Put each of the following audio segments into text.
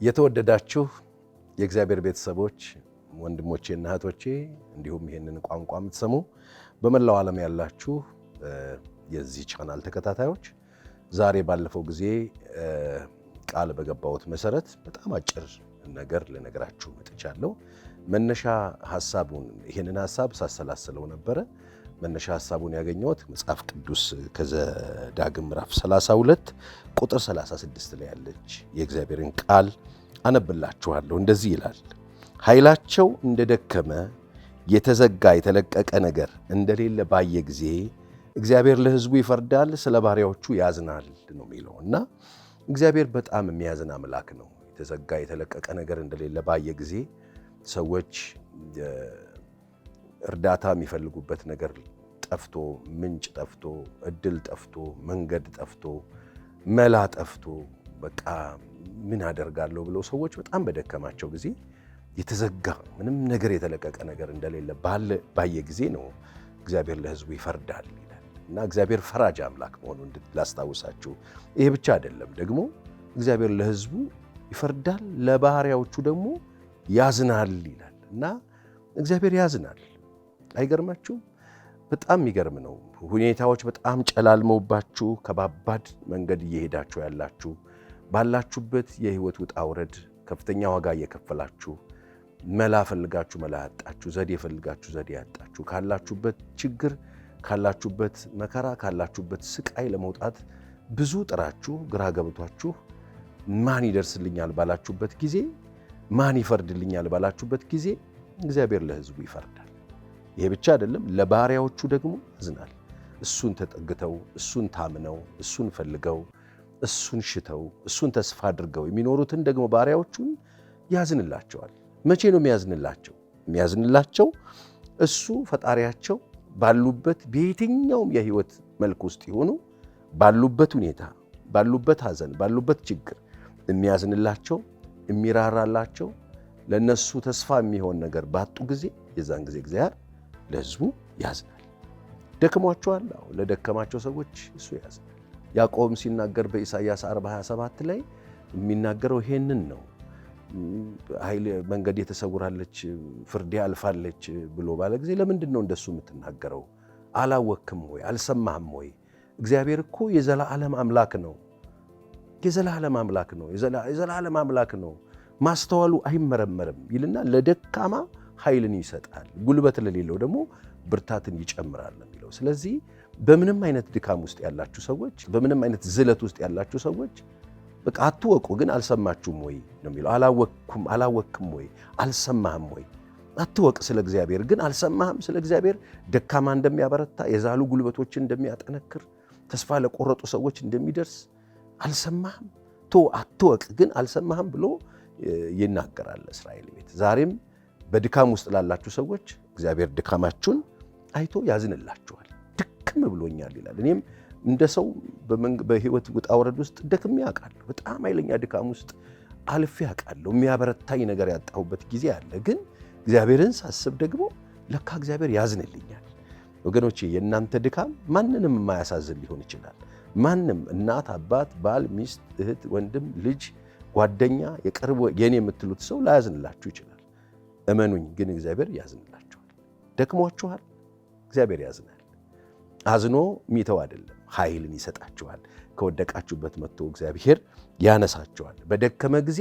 የተወደዳችሁ የእግዚአብሔር ቤተሰቦች ወንድሞቼና እህቶቼ እንዲሁም ይሄንን ቋንቋ የምትሰሙ በመላው ዓለም ያላችሁ የዚህ ቻናል ተከታታዮች ዛሬ ባለፈው ጊዜ ቃል በገባሁት መሰረት በጣም አጭር ነገር ልነግራችሁ መጥቻለሁ። መነሻ ሐሳቡን ይሄንን ሐሳብ ሳሰላስለው ነበረ። መነሻ ሐሳቡን ያገኘሁት መጽሐፍ ቅዱስ ከዘዳግም ምዕራፍ 32 ቁጥር 36 ላይ ያለች የእግዚአብሔርን ቃል አነብላችኋለሁ። እንደዚህ ይላል፣ ኃይላቸው እንደደከመ የተዘጋ የተለቀቀ ነገር እንደሌለ ባየ ጊዜ እግዚአብሔር ለሕዝቡ ይፈርዳል፣ ስለ ባሪያዎቹ ያዝናል ነው የሚለው እና እግዚአብሔር በጣም የሚያዝን አምላክ ነው። የተዘጋ የተለቀቀ ነገር እንደሌለ ባየ ጊዜ ሰዎች እርዳታ የሚፈልጉበት ነገር ጠፍቶ፣ ምንጭ ጠፍቶ፣ እድል ጠፍቶ፣ መንገድ ጠፍቶ፣ መላ ጠፍቶ በቃ ምን አደርጋለሁ ብለው ሰዎች በጣም በደከማቸው ጊዜ የተዘጋ ምንም ነገር የተለቀቀ ነገር እንደሌለ ባየ ጊዜ ነው እግዚአብሔር ለሕዝቡ ይፈርዳል ይላል እና እግዚአብሔር ፈራጅ አምላክ መሆኑን ላስታውሳችሁ። ይሄ ብቻ አይደለም፣ ደግሞ እግዚአብሔር ለሕዝቡ ይፈርዳል፣ ለባሪያዎቹ ደግሞ ያዝናል ይላል እና እግዚአብሔር ያዝናል። አይገርማችሁም? በጣም የሚገርም ነው። ሁኔታዎች በጣም ጨላልመውባችሁ ከባባድ መንገድ እየሄዳችሁ ያላችሁ፣ ባላችሁበት የህይወት ውጣ ውረድ ከፍተኛ ዋጋ እየከፈላችሁ፣ መላ ፈልጋችሁ መላ ያጣችሁ፣ ዘዴ ፈልጋችሁ ዘዴ ያጣችሁ፣ ካላችሁበት ችግር፣ ካላችሁበት መከራ፣ ካላችሁበት ስቃይ ለመውጣት ብዙ ጥራችሁ ግራ ገብቷችሁ ማን ይደርስልኛል ባላችሁበት ጊዜ፣ ማን ይፈርድልኛል ባላችሁበት ጊዜ እግዚአብሔር ለሕዝቡ ይፈርዳል። ይሄ ብቻ አይደለም፣ ለባሪያዎቹ ደግሞ ያዝናል። እሱን ተጠግተው፣ እሱን ታምነው፣ እሱን ፈልገው፣ እሱን ሽተው፣ እሱን ተስፋ አድርገው የሚኖሩትን ደግሞ ባሪያዎቹን ያዝንላቸዋል። መቼ ነው የሚያዝንላቸው? የሚያዝንላቸው እሱ ፈጣሪያቸው ባሉበት በየትኛውም የህይወት መልክ ውስጥ ይሆኑ፣ ባሉበት ሁኔታ፣ ባሉበት ሐዘን፣ ባሉበት ችግር የሚያዝንላቸው፣ የሚራራላቸው፣ ለነሱ ተስፋ የሚሆን ነገር ባጡ ጊዜ የዛን ጊዜ እግዚአብሔር ለሕዝቡ ያዝናል። ደክሟቸዋል። ለደከማቸው ሰዎች እሱ ያዝናል። ያዕቆብ ሲናገር በኢሳይያስ 40:27 ላይ የሚናገረው ይሄንን ነው። ኃይል መንገድ የተሰውራለች፣ ፍርዴ አልፋለች ብሎ ባለ ጊዜ ለምንድን ነው እንደሱ የምትናገረው? አላወክም ወይ? አልሰማህም ወይ? እግዚአብሔር እኮ የዘላለም አምላክ ነው። የዘላለም አምላክ ነው። የዘላለም አምላክ ነው። ማስተዋሉ አይመረመርም ይልና ለደካማ ኃይልን ይሰጣል፣ ጉልበት ለሌለው ደግሞ ብርታትን ይጨምራል የሚለው። ስለዚህ በምንም አይነት ድካም ውስጥ ያላችሁ ሰዎች፣ በምንም አይነት ዝለት ውስጥ ያላችሁ ሰዎች በቃ አትወቁ፣ ግን አልሰማችሁም ወይ ነው የሚለው። አላወክም ወይ? አልሰማህም ወይ? አትወቅ ስለ እግዚአብሔር፣ ግን አልሰማህም ስለ እግዚአብሔር ደካማ እንደሚያበረታ፣ የዛሉ ጉልበቶችን እንደሚያጠነክር፣ ተስፋ ለቆረጡ ሰዎች እንደሚደርስ አልሰማህም? አትወቅ ግን አልሰማህም ብሎ ይናገራል እስራኤል ቤት። ዛሬም በድካም ውስጥ ላላችሁ ሰዎች እግዚአብሔር ድካማችሁን አይቶ ያዝንላችኋል። ድክም ብሎኛል ይላል። እኔም እንደ ሰው በህይወት ውጣ ውረድ ውስጥ ደክሜ አውቃለሁ። በጣም ኃይለኛ ድካም ውስጥ አልፌ አውቃለሁ። የሚያበረታኝ ነገር ያጣሁበት ጊዜ አለ። ግን እግዚአብሔርን ሳስብ ደግሞ ለካ እግዚአብሔር ያዝንልኛል። ወገኖቼ፣ የእናንተ ድካም ማንንም የማያሳዝን ሊሆን ይችላል። ማንም እናት፣ አባት፣ ባል፣ ሚስት፣ እህት፣ ወንድም፣ ልጅ፣ ጓደኛ፣ የቅርብ የኔ የምትሉት ሰው ላያዝንላችሁ ይችላል። እመኑኝ ግን እግዚአብሔር ያዝንላችኋል። ደክሟችኋል፣ እግዚአብሔር ያዝናል። አዝኖ ሚተው አይደለም፣ ኃይልን ይሰጣችኋል። ከወደቃችሁበት መጥቶ እግዚአብሔር ያነሳችኋል። በደከመ ጊዜ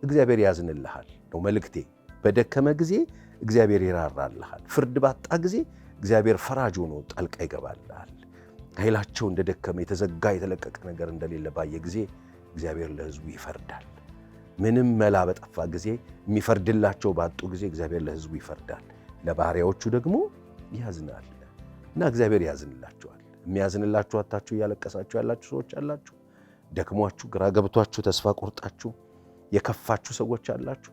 እግዚአብሔር ያዝንልሃል ነው መልእክቴ። በደከመ ጊዜ እግዚአብሔር ይራራልሃል። ፍርድ ባጣ ጊዜ እግዚአብሔር ፈራጅ ሆኖ ጣልቃ ይገባልሃል። ኃይላቸው እንደደከመ የተዘጋ የተለቀቀ ነገር እንደሌለ ባየ ጊዜ እግዚአብሔር ለሕዝቡ ይፈርዳል። ምንም መላ በጠፋ ጊዜ፣ የሚፈርድላቸው ባጡ ጊዜ እግዚአብሔር ለሕዝቡ ይፈርዳል፣ ለባሪያዎቹ ደግሞ ያዝናል እና እግዚአብሔር ያዝንላችኋል። የሚያዝንላችሁ አታችሁ እያለቀሳችሁ ያላችሁ ሰዎች አላችሁ። ደክሟችሁ፣ ግራ ገብቷችሁ፣ ተስፋ ቆርጣችሁ የከፋችሁ ሰዎች አላችሁ።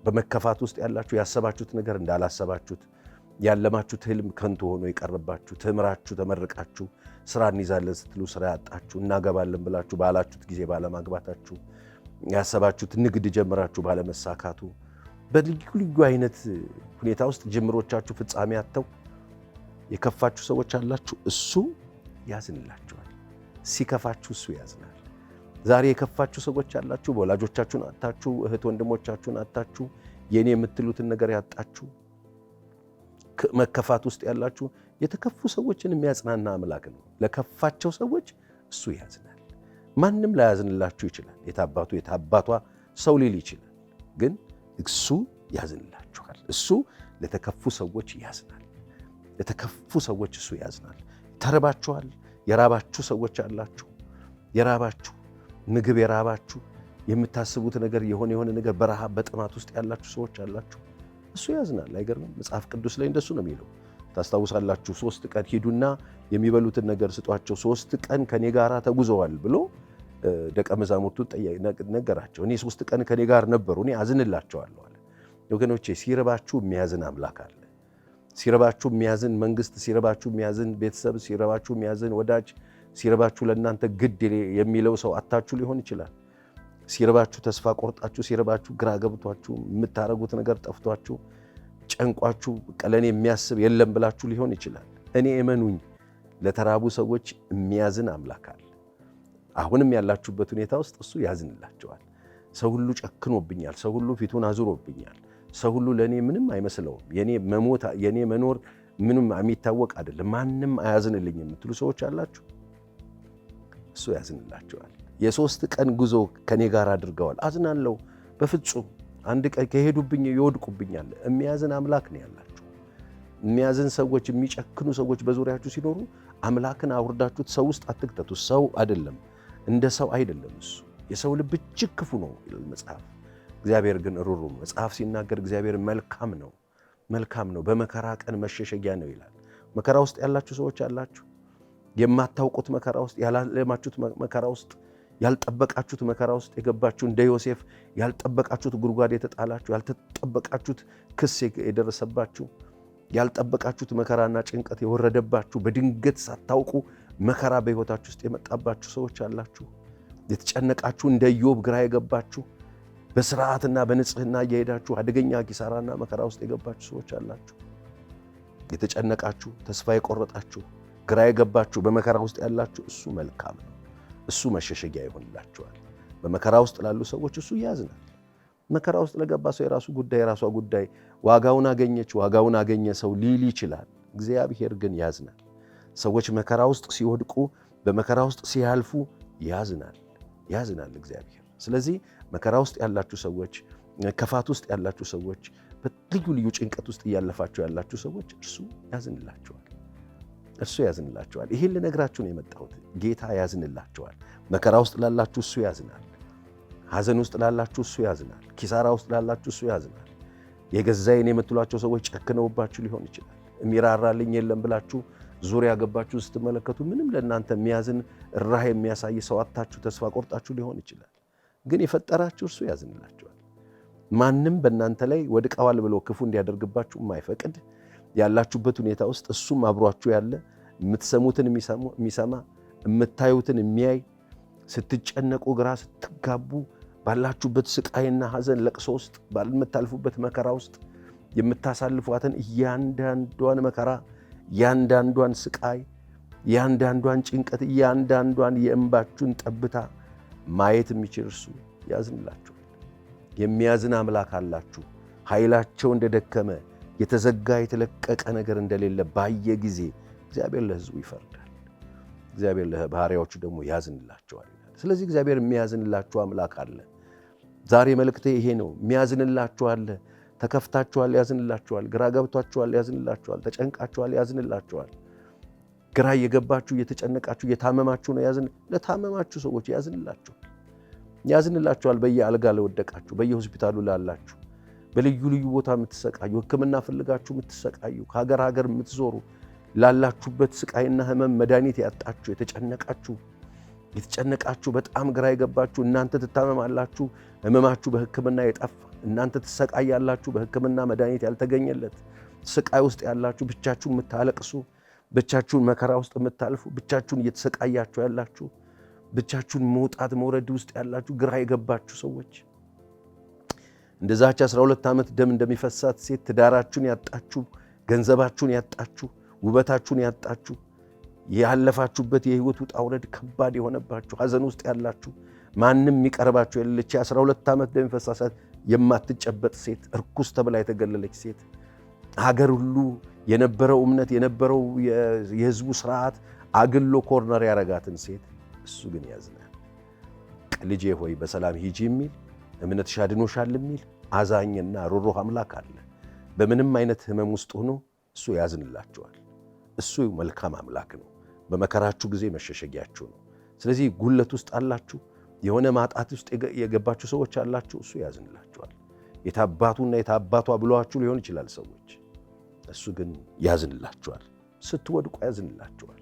በመከፋት ውስጥ ያላችሁ፣ ያሰባችሁት ነገር እንዳላሰባችሁት፣ ያለማችሁት ህልም ከንቱ ሆኖ የቀረባችሁ፣ ተምራችሁ ተመርቃችሁ ስራ እንይዛለን ስትሉ ስራ ያጣችሁ፣ እናገባለን ብላችሁ ባላችሁት ጊዜ ባለማግባታችሁ፣ ያሰባችሁት ንግድ ጀምራችሁ ባለመሳካቱ፣ በልዩ ልዩ አይነት ሁኔታ ውስጥ ጅምሮቻችሁ ፍጻሜ አጥተው የከፋችሁ ሰዎች አላችሁ። እሱ ያዝንላችኋል። ሲከፋችሁ እሱ ያዝናል። ዛሬ የከፋችሁ ሰዎች አላችሁ። በወላጆቻችሁን አጣችሁ፣ እህት ወንድሞቻችሁን አጣችሁ፣ የኔ የምትሉትን ነገር ያጣችሁ፣ መከፋት ውስጥ ያላችሁ፣ የተከፉ ሰዎችን የሚያጽናና አምላክ ነው። ለከፋቸው ሰዎች እሱ ያዝናል። ማንም ላያዝንላችሁ ይችላል። የታባቱ የታባቷ ሰው ሊል ይችላል፣ ግን እሱ ያዝንላችኋል። እሱ ለተከፉ ሰዎች ያዝናል። ለተከፉ ሰዎች እሱ ያዝናል። ተርባችኋል። የራባችሁ ሰዎች አላችሁ። የራባችሁ ምግብ የራባችሁ የምታስቡት ነገር የሆነ ነገር በረሃብ በጥማት ውስጥ ያላችሁ ሰዎች አላችሁ። እሱ ያዝናል። አይገርምም? መጽሐፍ ቅዱስ ላይ እንደሱ ነው የሚለው። ታስታውሳላችሁ። 3 ቀን ሂዱና የሚበሉትን ነገር ስጧቸው፣ 3 ቀን ከኔ ጋር ተጉዘዋል ብሎ ደቀ መዛሙርቱን ነገራቸው። እኔ 3 ቀን ከኔ ጋር ነበሩ፣ እኔ አዝንላቸዋለሁ አለ። ወገኖቼ ሲርባችሁ የሚያዝን አምላክ አለ። ሲርባችሁ የሚያዝን መንግስት፣ ሲርባችሁ የሚያዝን ቤተሰብ፣ ሲርባችሁ የሚያዝን ወዳጅ፣ ሲርባችሁ ለእናንተ ግድ የሚለው ሰው አታችሁ ሊሆን ይችላል። ሲርባችሁ ተስፋ ቆርጣችሁ፣ ሲርባችሁ ግራ ገብቷችሁ፣ የምታረጉት ነገር ጠፍቷችሁ፣ ጨንቋችሁ ቀለኔ የሚያስብ የለም ብላችሁ ሊሆን ይችላል። እኔ እመኑኝ፣ ለተራቡ ሰዎች የሚያዝን አምላክ አለ። አሁንም ያላችሁበት ሁኔታ ውስጥ እሱ ያዝንላቸዋል። ሰው ሁሉ ጨክኖብኛል፣ ሰው ሁሉ ፊቱን አዙሮብኛል፣ ሰው ሁሉ ለእኔ ምንም አይመስለውም፣ የኔ መኖር ምንም የሚታወቅ አይደለም፣ ማንም አያዝንልኝ የምትሉ ሰዎች አላችሁ። እሱ ያዝንላቸዋል። የ3 ቀን ጉዞ ከኔ ጋር አድርገዋል፣ አዝናለሁ። በፍጹም አንድ ቀን ከሄዱብኝ ይወድቁብኛል። የሚያዝን አምላክ ነው ያላችሁ። የሚያዝን ሰዎች፣ የሚጨክኑ ሰዎች በዙሪያችሁ ሲኖሩ አምላክን አውርዳችሁት ሰው ውስጥ አትክተቱ። ሰው አይደለም፣ እንደ ሰው አይደለም እሱ። የሰው ልብ እጅግ ክፉ ነው ይላል መጽሐፍ። እግዚአብሔር ግን ሩሩ። መጽሐፍ ሲናገር እግዚአብሔር መልካም ነው፣ መልካም ነው፣ በመከራ ቀን መሸሸጊያ ነው ይላል። መከራ ውስጥ ያላችሁ ሰዎች አላችሁ። የማታውቁት መከራ ውስጥ፣ ያላለማችሁት መከራ ውስጥ፣ ያልጠበቃችሁት መከራ ውስጥ የገባችሁ፣ እንደ ዮሴፍ ያልጠበቃችሁት ጉድጓድ የተጣላችሁ፣ ያልተጠበቃችሁት ክስ የደረሰባችሁ፣ ያልጠበቃችሁት መከራና ጭንቀት የወረደባችሁ፣ በድንገት ሳታውቁ መከራ በሕይወታችሁ ውስጥ የመጣባችሁ ሰዎች አላችሁ። የተጨነቃችሁ፣ እንደ ኢዮብ ግራ የገባችሁ፣ በስርዓትና በንጽህና እየሄዳችሁ አደገኛ ኪሳራና መከራ ውስጥ የገባችሁ ሰዎች አላችሁ። የተጨነቃችሁ፣ ተስፋ የቆረጣችሁ፣ ግራ የገባችሁ፣ በመከራ ውስጥ ያላችሁ እሱ መልካም ነው። እሱ መሸሸጊያ ይሆንላችኋል። በመከራ ውስጥ ላሉ ሰዎች እሱ ያዝናል። መከራ ውስጥ ለገባ ሰው የራሱ ጉዳይ፣ የራሷ ጉዳይ፣ ዋጋውን አገኘች፣ ዋጋውን አገኘ ሰው ሊል ይችላል። እግዚአብሔር ግን ያዝናል። ሰዎች መከራ ውስጥ ሲወድቁ፣ በመከራ ውስጥ ሲያልፉ ያዝናል እግዚአብሔር። ስለዚህ መከራ ውስጥ ያላችሁ ሰዎች፣ ከፋት ውስጥ ያላችሁ ሰዎች፣ በልዩ ልዩ ጭንቀት ውስጥ እያለፋችሁ ያላችሁ ሰዎች እርሱ ያዝንላችኋል። እርሱ ያዝንላችኋል። ይሄን ልነግራችሁ ነው የመጣሁት። ጌታ ያዝንላችኋል። መከራ ውስጥ ላላችሁ እሱ ያዝናል። ሐዘን ውስጥ ላላችሁ እሱ ያዝናል። ኪሳራ ውስጥ ላላችሁ እሱ ያዝናል። የገዛዬን የምትሏቸው ሰዎች ጨክነውባችሁ ሊሆን ይችላል። የሚራራልኝ የለም ብላችሁ ዙሪያ ገባችሁ ስትመለከቱ ምንም ለእናንተ የሚያዝን ራህ የሚያሳይ ሰው አታችሁ ተስፋ ቆርጣችሁ ሊሆን ይችላል። ግን የፈጠራችሁ እርሱ ያዝንላችኋል። ማንም በእናንተ ላይ ወድቀዋል ብሎ ክፉ እንዲያደርግባችሁ የማይፈቅድ ያላችሁበት ሁኔታ ውስጥ እሱም አብሯችሁ ያለ፣ የምትሰሙትን የሚሰማ፣ የምታዩትን የሚያይ፣ ስትጨነቁ፣ ግራ ስትጋቡ፣ ባላችሁበት ስቃይና ሐዘን ለቅሶ ውስጥ፣ ባልምታልፉበት መከራ ውስጥ የምታሳልፏትን እያንዳንዷን መከራ፣ እያንዳንዷን ስቃይ፣ እያንዳንዷን ጭንቀት፣ እያንዳንዷን የእንባችሁን ጠብታ ማየት የሚችል እርሱ ያዝንላችኋል። የሚያዝን አምላክ አላችሁ። ኃይላቸው እንደደከመ የተዘጋ የተለቀቀ ነገር እንደሌለ ባየ ጊዜ እግዚአብሔር ለሕዝቡ ይፈርዳል። እግዚአብሔር ለባሪያዎቹ ደግሞ ያዝንላቸዋል። ስለዚህ እግዚአብሔር የሚያዝንላችሁ አምላክ አለ። ዛሬ መልእክቴ ይሄ ነው። የሚያዝንላችሁ አለ። ተከፍታችኋል፣ ያዝንላችኋል። ግራ ገብቷችኋል፣ ያዝንላችኋል። ተጨንቃችኋል፣ ያዝንላችኋል። ግራ እየገባችሁ እየተጨነቃችሁ እየታመማችሁ ነው። ለታመማችሁ ሰዎች ያዝንላችኋል። በየአልጋ ለወደቃችሁ፣ በየሆስፒታሉ ላላችሁ፣ በልዩ ልዩ ቦታ የምትሰቃዩ፣ ሕክምና ፈልጋችሁ የምትሰቃዩ፣ ከሀገር ሀገር የምትዞሩ፣ ላላችሁበት ስቃይና ህመም መድኃኒት ያጣችሁ፣ የተጨነቃችሁ፣ በጣም ግራ የገባችሁ፣ እናንተ ትታመማላችሁ፣ ህመማችሁ በሕክምና የጠፋ፣ እናንተ ትሰቃያላችሁ፣ በሕክምና መድኃኒት ያልተገኘለት፣ ስቃይ ውስጥ ያላችሁ፣ ብቻችሁን የምታለቅሱ፣ ብቻችሁን መከራ ውስጥ የምታልፉ፣ ብቻችሁን እየተሰቃያችሁ ያላችሁ፣ ብቻችሁን መውጣት መውረድ ውስጥ ያላችሁ፣ ግራ የገባችሁ ሰዎች፣ እንደዛች 12 ዓመት ደም እንደሚፈሳት ሴት ትዳራችሁን ያጣችሁ፣ ገንዘባችሁን ያጣችሁ፣ ውበታችሁን ያጣችሁ፣ ያለፋችሁበት የህይወት ውጣ ውረድ ከባድ የሆነባችሁ፣ ሐዘን ውስጥ ያላችሁ፣ ማንም የሚቀርባቸው የሌለች 12 ዓመት ደም ፈሳሳት የማትጨበጥ ሴት፣ እርኩስ ተብላ የተገለለች ሴት፣ ሀገር ሁሉ የነበረው እምነት የነበረው የህዝቡ ስርዓት አግሎ ኮርነር ያረጋትን ሴት እሱ ግን ያዝናል። ልጄ ሆይ በሰላም ሂጂ የሚል እምነትሽ አድኖሻል የሚል አዛኝና ሩሩህ አምላክ አለ። በምንም አይነት ህመም ውስጥ ሆኖ እሱ ያዝንላችኋል። እሱ መልካም አምላክ ነው። በመከራችሁ ጊዜ መሸሸጊያችሁ ነው። ስለዚህ ጉለት ውስጥ አላችሁ፣ የሆነ ማጣት ውስጥ የገባችሁ ሰዎች አላችሁ፣ እሱ ያዝንላችኋል። የታባቱና የታባቷ ብለዋችሁ ሊሆን ይችላል ሰዎች፣ እሱ ግን ያዝንላችኋል። ስትወድቁ ያዝንላችኋል።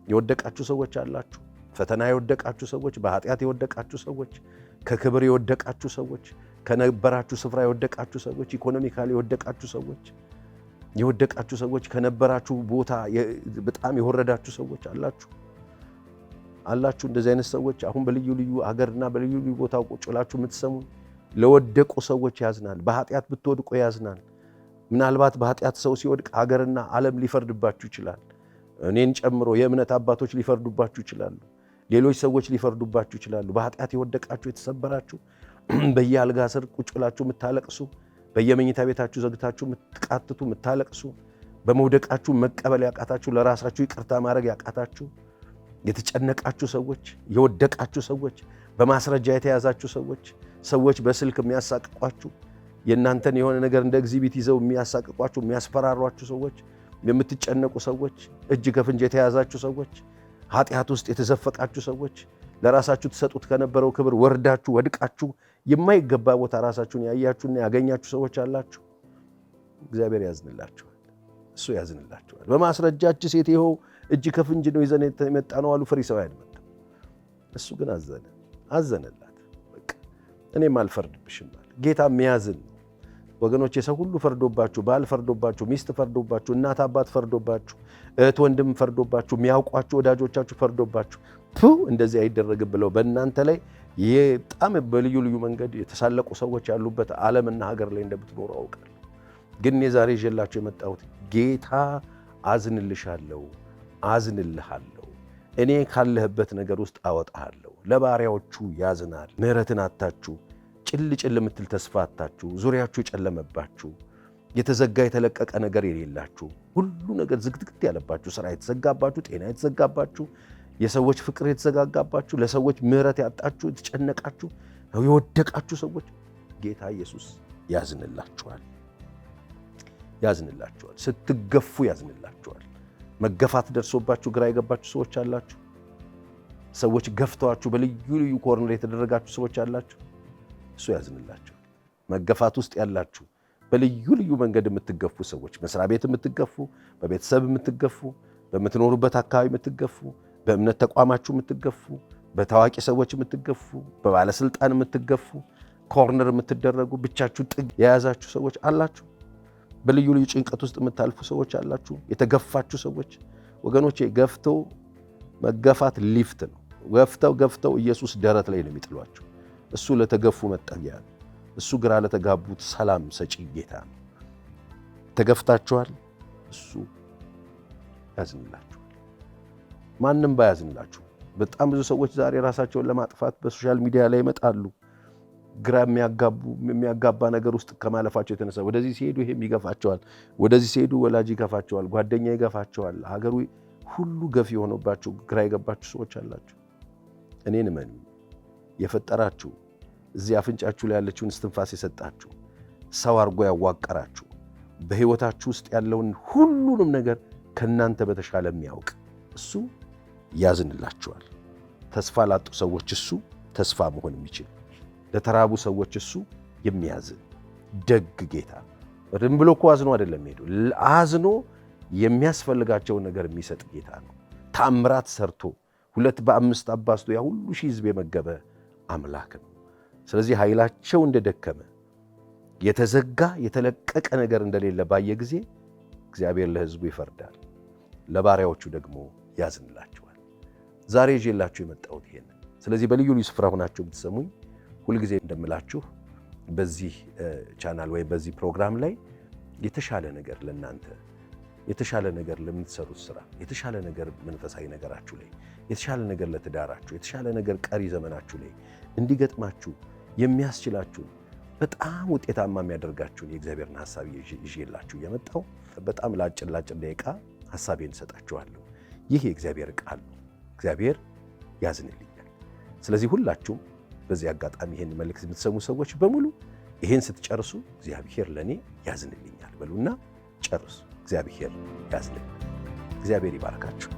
የወደቃችሁ ሰዎች አላችሁ፣ ፈተና የወደቃችሁ ሰዎች፣ በኃጢአት የወደቃችሁ ሰዎች፣ ከክብር የወደቃችሁ ሰዎች፣ ከነበራችሁ ስፍራ የወደቃችሁ ሰዎች፣ ኢኮኖሚካሊ የወደቃችሁ ሰዎች፣ ከነበራችሁ ቦታ በጣም የወረዳችሁ ሰዎች አላችሁ። እንደዚህ አይነት ሰዎች አሁን በልዩ ልዩ ሀገርና በልዩ ልዩ ቦታ ቁጭ ብላችሁ የምትሰሙ ለወደቁ ሰዎች ያዝናል። በኃጢአት ብትወድቁ ያዝናል። ምናልባት በኃጢአት ሰው ሲወድቅ ሀገርና ዓለም ሊፈርድባችሁ ይችላል። እኔን ጨምሮ የእምነት አባቶች ሊፈርዱባችሁ ይችላሉ። ሌሎች ሰዎች ሊፈርዱባችሁ ይችላሉ። በኃጢአት የወደቃችሁ የተሰበራችሁ፣ በየአልጋ ስር ቁጭ ብላችሁ የምታለቅሱ፣ በየመኝታ ቤታችሁ ዘግታችሁ የምትቃትቱ የምታለቅሱ፣ በመውደቃችሁ መቀበል ያቃታችሁ፣ ለራሳችሁ ይቅርታ ማድረግ ያቃታችሁ፣ የተጨነቃችሁ ሰዎች፣ የወደቃችሁ ሰዎች፣ በማስረጃ የተያዛችሁ ሰዎች በስልክ የሚያሳቅቋችሁ፣ የእናንተን የሆነ ነገር እንደ ኤግዚቢት ይዘው የሚያሳቅቋችሁ፣ የሚያስፈራሯችሁ ሰዎች፣ የምትጨነቁ ሰዎች፣ እጅ ከፍንጅ የተያዛችሁ ሰዎች፣ ኃጢአት ውስጥ የተዘፈቃችሁ ሰዎች፣ ለራሳችሁ ትሰጡት ከነበረው ክብር ወርዳችሁ ወድቃችሁ የማይገባ ቦታ ራሳችሁን ያያችሁና ያገኛችሁ ሰዎች አላችሁ። እግዚአብሔር ያዝንላችኋል። እሱ ያዝንላችኋል። በማስረጃች ሴት ይኸው እጅ ከፍንጅ ነው ይዘን የመጣ ነው አሉ ፈሪሳውያን መጣ። እሱ ግን አዘነላት። በቃ እኔም አልፈርድብሽም አለ። ጌታ የሚያዝን ነው ወገኖች። የሰው ሁሉ ፈርዶባችሁ፣ ባል ፈርዶባችሁ፣ ሚስት ፈርዶባችሁ፣ እናት አባት ፈርዶባችሁ፣ እህት ወንድም ፈርዶባችሁ፣ የሚያውቋችሁ ወዳጆቻችሁ ፈርዶባችሁ እንደዚህ አይደረግም ብለው በእናንተ ላይ በጣም በልዩ ልዩ መንገድ የተሳለቁ ሰዎች ያሉበት ዓለምና ሀገር ላይ እንደምትኖሩ አውቃለሁ። ግን የዛሬ ይዤላችሁ የመጣሁት ጌታ አዝንልሻለሁ፣ አዝንልሃለሁ፣ እኔ ካለህበት ነገር ውስጥ አወጣሃለሁ። ለባሪያዎቹ ያዝናል። ምሕረትን አታችሁ፣ ጭል የምትል ተስፋ አታችሁ፣ ዙሪያችሁ የጨለመባችሁ፣ የተዘጋ የተለቀቀ ነገር የሌላችሁ፣ ሁሉ ነገር ዝግትግት ያለባችሁ፣ ስራ የተዘጋባችሁ፣ ጤና የተዘጋባችሁ፣ የሰዎች ፍቅር የተዘጋጋባችሁ፣ ለሰዎች ምሕረት ያጣችሁ፣ የተጨነቃችሁ፣ የወደቃችሁ ሰዎች ጌታ ኢየሱስ ያዝንላችኋል። ስትገፉ ያዝንላችኋል። መገፋት ደርሶባችሁ ግራ የገባችሁ ሰዎች አላችሁ። ሰዎች ገፍተዋችሁ በልዩ ልዩ ኮርነር የተደረጋችሁ ሰዎች አላችሁ። እሱ ያዝንላችኋል። መገፋት ውስጥ ያላችሁ በልዩ ልዩ መንገድ የምትገፉ ሰዎች፣ መስሪያ ቤት የምትገፉ፣ በቤተሰብ የምትገፉ፣ በምትኖሩበት አካባቢ የምትገፉ፣ በእምነት ተቋማችሁ የምትገፉ፣ በታዋቂ ሰዎች የምትገፉ፣ በባለስልጣን የምትገፉ፣ ኮርነር የምትደረጉ፣ ብቻችሁ ጥግ የያዛችሁ ሰዎች አላችሁ። በልዩ ልዩ ጭንቀት ውስጥ የምታልፉ ሰዎች አላችሁ። የተገፋችሁ ሰዎች ወገኖቼ፣ መገፋት ሊፍት ነው። ገፍተው ኢየሱስ ደረት ላይ ነው የሚጥሏቸው። እሱ ለተገፉ መጠጊያ ነው። እሱ ግራ ለተጋቡት ሰላም ሰጪ ጌታ ነው። ተገፍታችኋል፣ እሱ ያዝንላችኋል። ማንም ባያዝንላችሁ። በጣም ብዙ ሰዎች ዛሬ ራሳቸውን ለማጥፋት በሶሻል ሚዲያ ላይ ይመጣሉ። ግራ የሚያጋባ ነገር ውስጥ ከማለፋቸው የተነሳ ወደዚህ ሲሄዱ ይሄም ይገፋቸዋል፣ ወደዚህ ሲሄዱ ወላጅ ይገፋቸዋል፣ ጓደኛ ይገፋቸዋል። ሀገሩ ሁሉ ገፊ የሆነባችሁ ግራ የገባችሁ ሰዎች አላችሁ። እኔን እመኑ፣ የፈጠራችሁ እዚህ አፍንጫችሁ ላይ ያለችውን እስትንፋስ የሰጣችሁ ሰው አድርጎ ያዋቀራችሁ በሕይወታችሁ ውስጥ ያለውን ሁሉንም ነገር ከእናንተ በተሻለ የሚያውቅ እሱ ያዝንላችኋል። ተስፋ ላጡ ሰዎች እሱ ተስፋ መሆን የሚችል፣ ለተራቡ ሰዎች እሱ የሚያዝን ደግ ጌታ። ዝም ብሎ እኮ አዝኖ አይደለም ሄዶ፣ አዝኖ የሚያስፈልጋቸውን ነገር የሚሰጥ ጌታ ነው። ታምራት ሰርቶ 2 በ5 አባዝቶ ያ ሁሉ ሺህ ሕዝብ የመገበ አምላክ ነው። ስለዚህ ኃይላቸው እንደደከመ የተዘጋ የተለቀቀ ነገር እንደሌለ ባየ ጊዜ እግዚአብሔር ለሕዝቡ ይፈርዳል፣ ለባሪያዎቹ ደግሞ ያዝንላቸዋል። ዛሬ ይዤላችሁ የመጣሁት ይሄንን። ስለዚህ በልዩ ልዩ ስፍራ ሆናችሁ ብትሰሙኝ ሁልጊዜ እንደምላችሁ በዚህ ቻናል ወይም በዚህ ፕሮግራም ላይ የተሻለ ነገር ለእናንተ የተሻለ ነገር ለምትሰሩት ስራ፣ የተሻለ ነገር መንፈሳዊ ነገራችሁ ላይ፣ የተሻለ ነገር ለትዳራችሁ፣ የተሻለ ነገር ቀሪ ዘመናችሁ ላይ እንዲገጥማችሁ የሚያስችላችሁን በጣም ውጤታማ የሚያደርጋችሁን የእግዚአብሔርን ሐሳብ ይዤላችሁ እየመጣሁ በጣም ለአጭር ደቂቃ ሐሳቤን እሰጣችኋለሁ። ይህ የእግዚአብሔር ቃል ነው። እግዚአብሔር ያዝንልኛል። ስለዚህ ሁላችሁም በዚህ አጋጣሚ ይህን መልእክት የምትሰሙ ሰዎች በሙሉ ይህን ስትጨርሱ እግዚአብሔር ለእኔ ያዝንልኛል በሉና ጨርሱ። እግዚአብሔር ያዝንልኛል። እግዚአብሔር ይባርካችሁ።